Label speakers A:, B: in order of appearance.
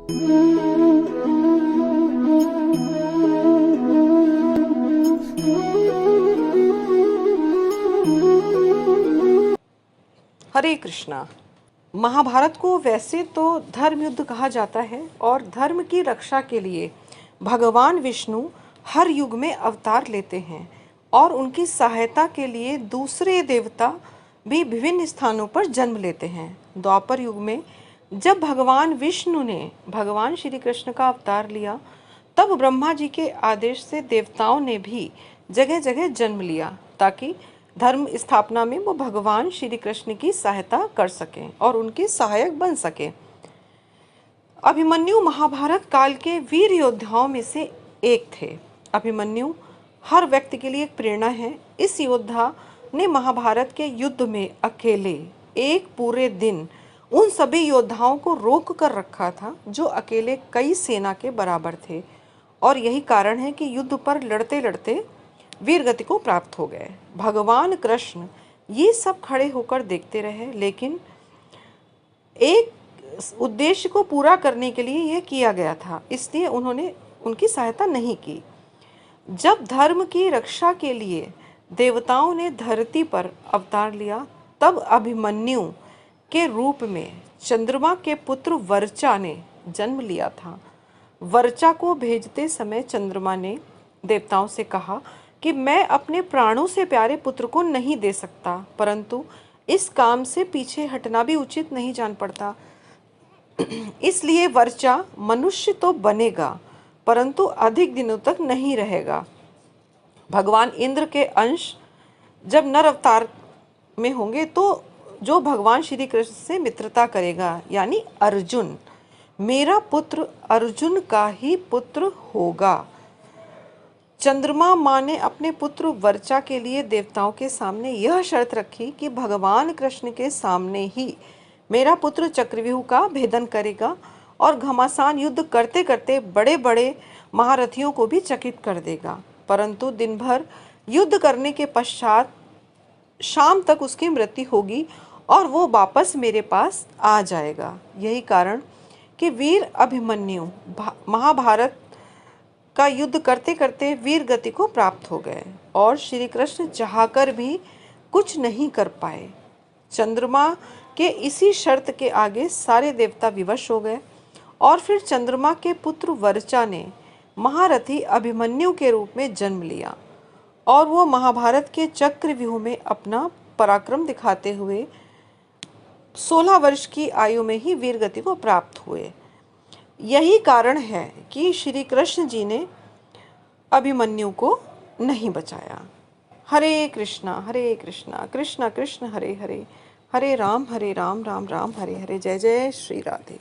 A: हरे कृष्णा। महाभारत को वैसे तो धर्म युद्ध कहा जाता है और धर्म की रक्षा के लिए भगवान विष्णु हर युग में अवतार लेते हैं और उनकी सहायता के लिए दूसरे देवता भी विभिन्न स्थानों पर जन्म लेते हैं। द्वापर युग में जब भगवान विष्णु ने भगवान श्री कृष्ण का अवतार लिया, तब ब्रह्मा जी के आदेश से देवताओं ने भी जगह जगह जन्म लिया ताकि धर्म स्थापना में वो भगवान श्री कृष्ण की सहायता कर सकें और उनके सहायक बन सकें। अभिमन्यु महाभारत काल के वीर योद्धाओं में से एक थे। अभिमन्यु हर व्यक्ति के लिए एक प्रेरणा है। इस योद्धा ने महाभारत के युद्ध में अकेले एक पूरे दिन उन सभी योद्धाओं को रोक कर रखा था जो अकेले कई सेना के बराबर थे, और यही कारण है कि युद्ध पर लड़ते लड़ते वीर गति को प्राप्त हो गए। भगवान कृष्ण ये सब खड़े होकर देखते रहे, लेकिन एक उद्देश्य को पूरा करने के लिए यह किया गया था, इसलिए उन्होंने उनकी सहायता नहीं की। जब धर्म की रक्षा के लिए देवताओं ने धरती पर अवतार लिया, तब अभिमन्यु के रूप में चंद्रमा के पुत्र वर्चा ने जन्म लिया था। वर्चा को भेजते समय चंद्रमा ने देवताओं से कहा कि मैं अपने प्राणों से प्यारे पुत्र को नहीं दे सकता, परंतु इस काम से पीछे हटना भी उचित नहीं जान पड़ता। इसलिए वर्चा मनुष्य तो बनेगा, परंतु अधिक दिनों तक नहीं रहेगा। भगवान इंद्र के अंश जब नर अवतार में होंगे तो जो भगवान श्री कृष्ण से मित्रता करेगा, यानी अर्जुन, मेरा पुत्र अर्जुन का ही पुत्र होगा। चंद्रमा माँ ने अपने पुत्र वर्चा के लिए देवताओं के सामने यह शर्त रखी कि भगवान कृष्ण के सामने ही मेरा पुत्र चक्रव्यूह का भेदन करेगा और घमासान युद्ध करते करते बड़े बड़े महारथियों को भी चकित कर देगा, परंतु दिन भर युद्ध करने के पश्चात शाम तक उसकी मृत्यु होगी और वो वापस मेरे पास आ जाएगा। यही कारण कि वीर अभिमन्यु महाभारत का युद्ध करते करते वीर गति को प्राप्त हो गए और श्री कृष्ण चाहकर भी कुछ नहीं कर पाए। चंद्रमा के इसी शर्त के आगे सारे देवता विवश हो गए और फिर चंद्रमा के पुत्र वर्चा ने महारथी अभिमन्यु के रूप में जन्म लिया और वो महाभारत के चक्रव्यूह में अपना पराक्रम दिखाते हुए 16 वर्ष की आयु में ही वीर गति को प्राप्त हुए। यही कारण है कि श्री कृष्ण जी ने अभिमन्यु को नहीं बचाया। हरे कृष्णा कृष्णा कृष्ण हरे हरे, हरे राम राम राम हरे हरे। जय जय श्री राधे।